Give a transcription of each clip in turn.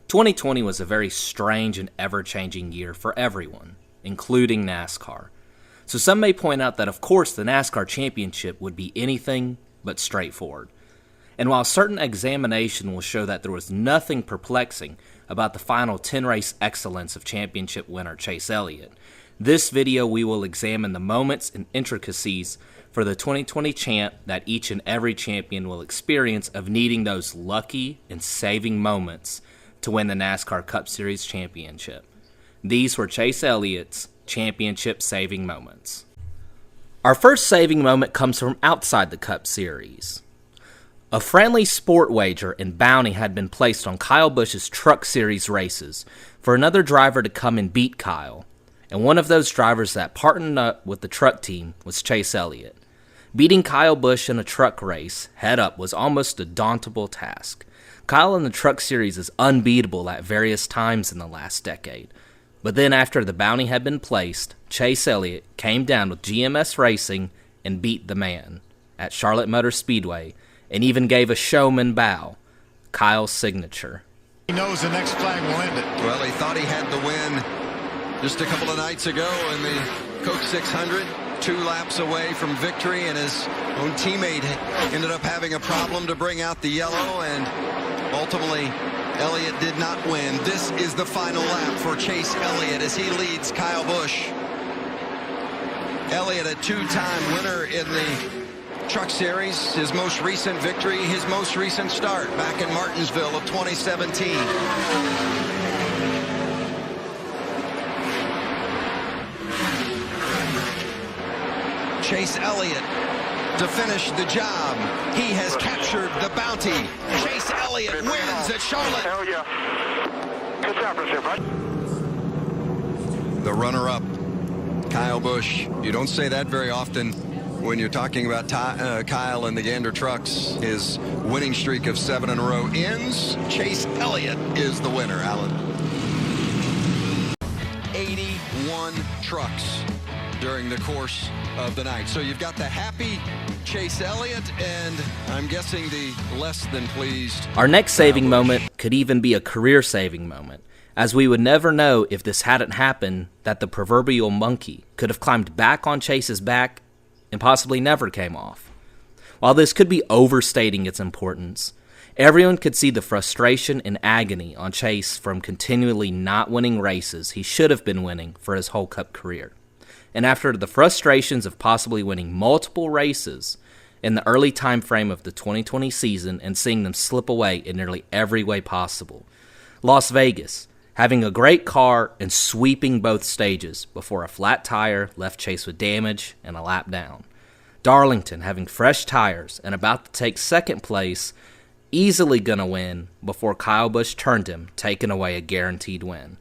2020 was a very strange and ever-changing year for everyone, including NASCAR. So some may point out that of course the NASCAR Championship would be anything but straightforward. And while certain examination will show that there was nothing perplexing about the final 10-race excellence of championship winner Chase Elliott, this video we will examine the moments and intricacies for the 2020 champ that each and every champion will experience of needing those lucky and saving moments to win the NASCAR Cup Series championship. These were Chase Elliott's championship saving moments. Our first saving moment comes from outside the Cup Series. A friendly sport wager and bounty had been placed on Kyle Busch's Truck Series races for another driver to come and beat Kyle, and one of those drivers that partnered up with the truck team was Chase Elliott. Beating Kyle Busch in a truck race head-up was almost a dauntable task. Kyle in the Truck Series is unbeatable at various times in the last decade. But then after the bounty had been placed, Chase Elliott came down with GMS Racing and beat the man at Charlotte Motor Speedway and even gave a showman bow, Kyle's signature. He knows the next flag will end it. Well, he thought he had the win just a couple of nights ago in the Coke 600. 2 laps away from victory, and his own teammate ended up having a problem to bring out the yellow, and ultimately Elliott did not win. This is the final lap for Chase Elliott as he leads Kyle Busch. Elliott, a 2-time winner in the Truck Series, his most recent victory, his most recent start back in Martinsville of 2017. Chase Elliott to finish the job. He has captured the bounty. Chase Elliott wins at Charlotte. Hell yeah. Good job, bud. The runner-up, Kyle Busch. You don't say that very often when you're talking about Kyle and the Gander Trucks. His winning streak of 7 in a row ends. Chase Elliott is the winner, Alan. 81 trucks during the course of the night. So you've got the happy Chase Elliott and I'm guessing the less than pleased. Our next saving moment could even be a career saving moment, as we would never know if this hadn't happened that the proverbial monkey could have climbed back on Chase's back and possibly never came off. While this could be overstating its importance, everyone could see the frustration and agony on Chase from continually not winning races he should have been winning for his whole Cup career. And after the frustrations of possibly winning multiple races in the early time frame of the 2020 season and seeing them slip away in nearly every way possible, Las Vegas, having a great car and sweeping both stages before a flat tire left Chase with damage and a lap down. Darlington, having fresh tires and about to take second place, easily gonna win before Kyle Busch turned him, taking away a guaranteed win.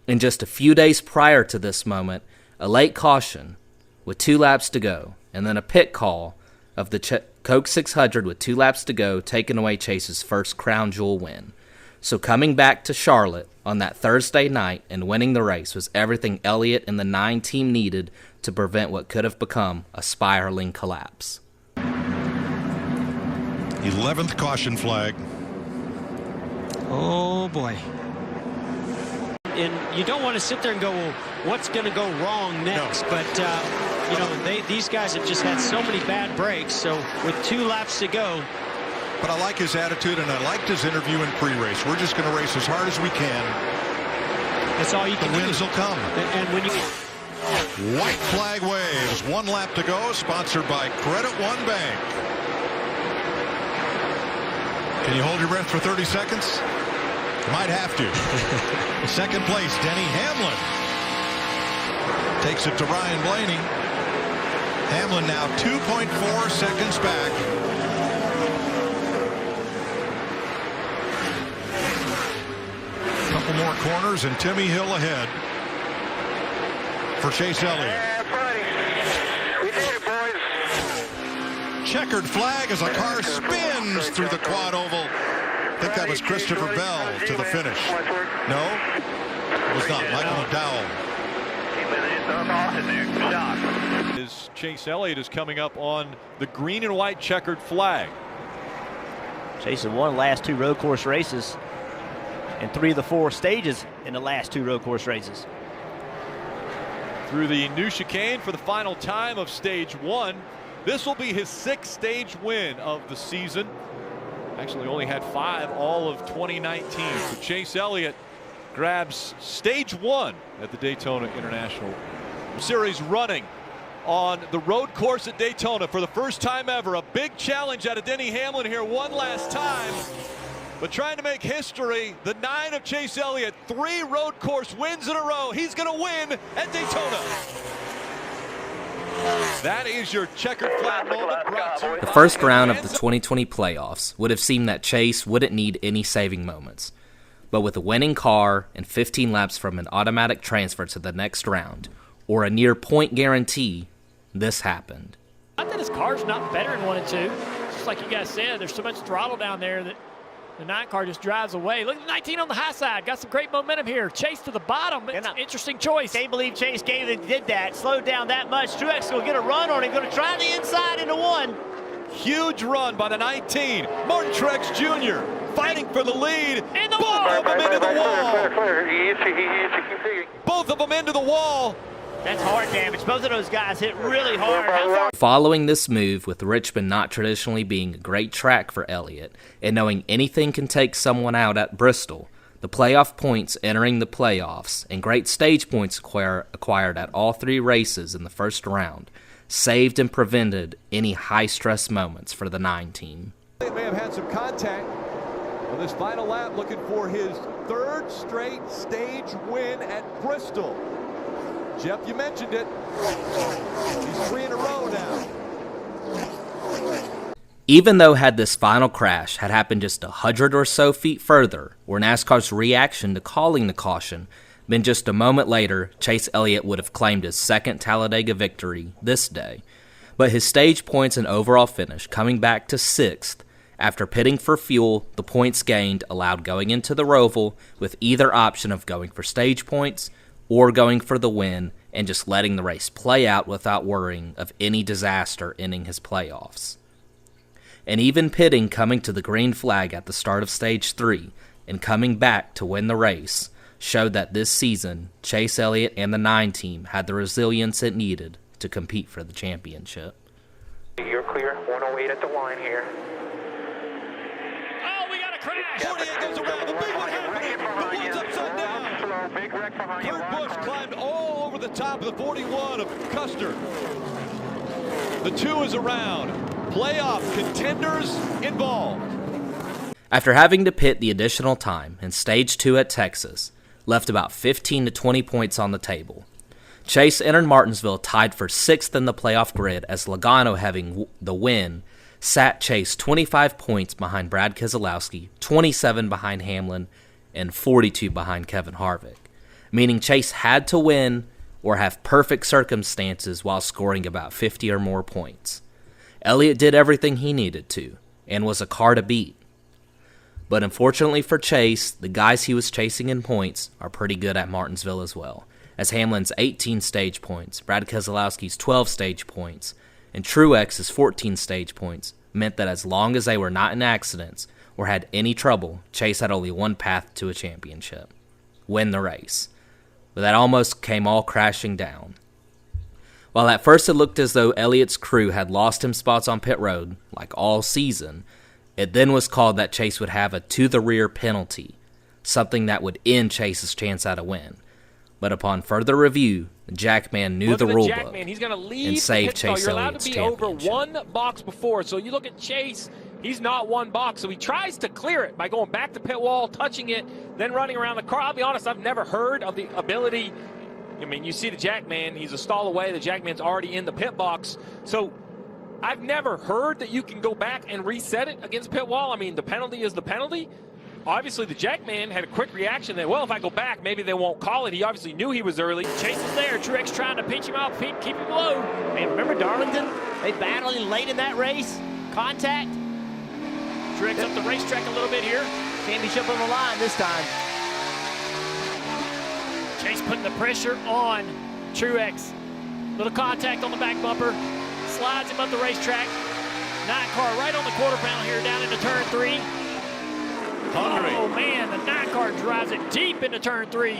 And just a few days prior to this moment, a late caution with 2 laps to go, and then a pit call of the Coke 600 with 2 laps to go, taking away Chase's first crown jewel win. So coming back to Charlotte on that Thursday night and winning the race was everything Elliott and the 9 team needed to prevent what could have become a spiraling collapse. 11th caution flag. Oh boy. And you don't want to sit there and go, well, what's going to go wrong next? No. But, you know, these guys have just had so many bad breaks. So with 2 laps to go. But I like his attitude, and I liked his interview in pre-race. We're just going to race as hard as we can. That's all you can do. The wins will come. And when you... White flag waves. 1 lap to go, sponsored by Credit One Bank. Can you hold your breath for 30 seconds? Might have to. Second place, Denny Hamlin. Takes it to Ryan Blaney. Hamlin now 2.4 seconds back. Couple more corners and Timmy Hill ahead for Chase Elliott. Yeah, buddy. We did it, boys. Checkered flag as a car spins through the quad oval. I think that was Christopher Bell to the finish. No, it was not. Michael McDowell. Chase Elliott is coming up on the green and white checkered flag. Chase has won the last 2 road course races. in 3 of the 4 stages in the last 2 road course races. Through the new chicane for the final time of stage 1. This will be his 6th stage win of the season. Actually only had 5 all of 2019. So Chase Elliott grabs stage 1 at the Daytona International Series, running on the road course at Daytona for the first time ever. A big challenge out of Denny Hamlin here one last time, but trying to make history. The 9 of Chase Elliott, 3 road course wins in a row. He's going to win at Daytona. That is your checkered flag moment. The first round of the 2020 playoffs would have seemed that Chase wouldn't need any saving moments. But with a winning car and 15 laps from an automatic transfer to the next round, or a near point guarantee, this happened. I think his car's not better in 1 and 2. Just like you guys said, there's so much throttle down there that the 9 car just drives away. Look at 19 on the high side. Got some great momentum here. Chase to the bottom. It's an interesting choice. Can't believe Chase did that. Slowed down that much. Truex will get a run on him. Going to try the inside into 1. Huge run by the 19. Martin Truex Jr. fighting for the lead. And the Both of them into the wall. Clear. Both of them into the wall. That's hard damage. Both of those guys hit really hard. How far? Following this move, with Richmond not traditionally being a great track for Elliott, and knowing anything can take someone out at Bristol, the playoff points entering the playoffs, and great stage points acquired at all 3 races in the first round, saved and prevented any high-stress moments for the 9 team. They may have had some contact on this final lap, looking for his 3rd straight stage win at Bristol. Jeff, you mentioned it. He's 3 in a row now. Even though had this final crash had happened just 100 or so feet further, or NASCAR's reaction to calling the caution been just a moment later, Chase Elliott would have claimed his 2nd Talladega victory this day. But his stage points and overall finish, coming back to 6th, after pitting for fuel, the points gained allowed going into the Roval with either option of going for stage points or going for the win and just letting the race play out without worrying of any disaster ending his playoffs. And even pitting coming to the green flag at the start of stage 3 and coming back to win the race showed that this season, Chase Elliott and the 9 team had the resilience it needed to compete for the championship. You're clear. 108 at the line here. Oh, we got a crash. 48 goes around. The big one happening. The one's upside down. Big wreck behind you. Kurt Busch climbed all over the top of the 41 of Custer. The 2 is around. Playoff contenders involved. After having to pit the additional time in stage 2 at Texas, left about 15 to 20 points on the table. Chase entered Martinsville tied for 6th in the playoff grid as Logano, having the win, sat Chase 25 points behind Brad Keselowski, 27 behind Hamlin, and 42 behind Kevin Harvick, meaning Chase had to win or have perfect circumstances while scoring about 50 or more points. Elliott did everything he needed to and was a car to beat. But unfortunately for Chase, the guys he was chasing in points are pretty good at Martinsville as well, as Hamlin's 18 stage points, Brad Keselowski's 12 stage points, and Truex's 14 stage points meant that as long as they were not in accidents or had any trouble, Chase had only one path to a championship: win the race. But that almost came all crashing down. While at first it looked as though Elliott's crew had lost him spots on pit road, like all season, it then was called that Chase would have a to-the-rear penalty, something that would end Chase's chance at a win. But upon further review, the Jackman knew the rule book and saved Chase Elliott's championship. You're allowed to be over one box before, so you look at Chase, he's not one box, so he tries to clear it by going back to pit wall, touching it, then running around the car. I'll be honest, I've never heard of the ability. I mean, you see the Jackman, he's a stall away, the Jackman's already in the pit box, so I've never heard that you can go back and reset it against pit wall. I mean, the penalty is the penalty. Obviously, the Jackman had a quick reaction that, well, if I go back, maybe they won't call it. He obviously knew he was early. Chase is there. Truex trying to pinch him out, keep him low. Hey, remember Darlington? They battled late in that race. Contact. Truex up the racetrack a little bit here. Championship on the line this time. Chase putting the pressure on Truex. Little contact on the back bumper. Slides him up the racetrack. 9 car right on the quarter panel here down into turn 3. Hungry. Oh, man, the 9 car drives it deep into turn 3.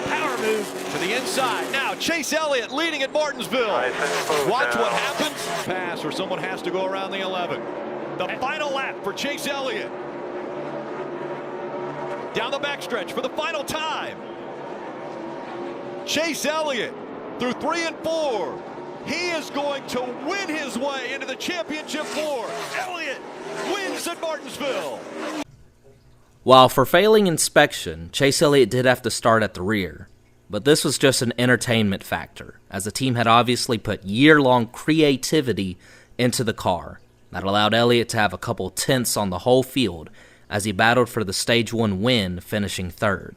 Power move. To the inside. Now Chase Elliott leading at Martinsville. Watch what happens. Pass, or someone has to go around the 11. The final lap for Chase Elliott. Down the backstretch for the final time. Chase Elliott through 3 and 4. He is going to win his way into the championship 4. Elliott wins at Martinsville. While for failing inspection, Chase Elliott did have to start at the rear, but this was just an entertainment factor, as the team had obviously put year-long creativity into the car that allowed Elliott to have a couple tenths on the whole field as he battled for the Stage 1 win, finishing 3rd.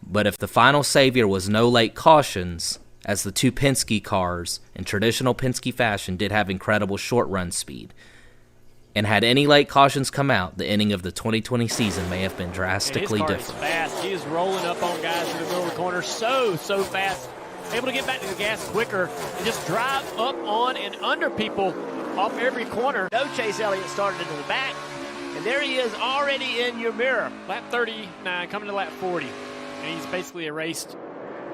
But if the final savior was no late cautions, as the 2 Penske cars, in traditional Penske fashion, did have incredible short-run speed, and had any late cautions come out, the ending of the 2020 season may have been drastically different. His car is fast. He is rolling up on guys in the middle of the corner so fast. Able to get back to the gas quicker and just drive up on and under people off every corner. No, Chase Elliott started into the back, and there he is already in your mirror. Lap 39, coming to lap 40, and he's basically erased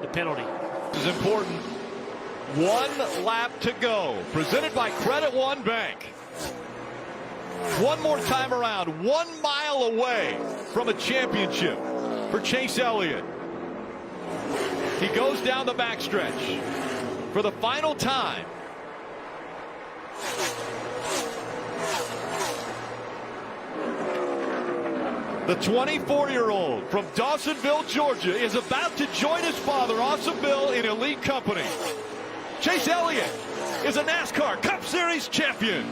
the penalty. This is important. 1 lap to go. Presented by Credit One Bank. One more time around. 1 mile away from a championship for Chase Elliott. He goes down the backstretch for the final time. The 24-year-old from Dawsonville, Georgia, is about to join his father, Awesome Bill, in elite company. Chase Elliott is a NASCAR Cup Series champion.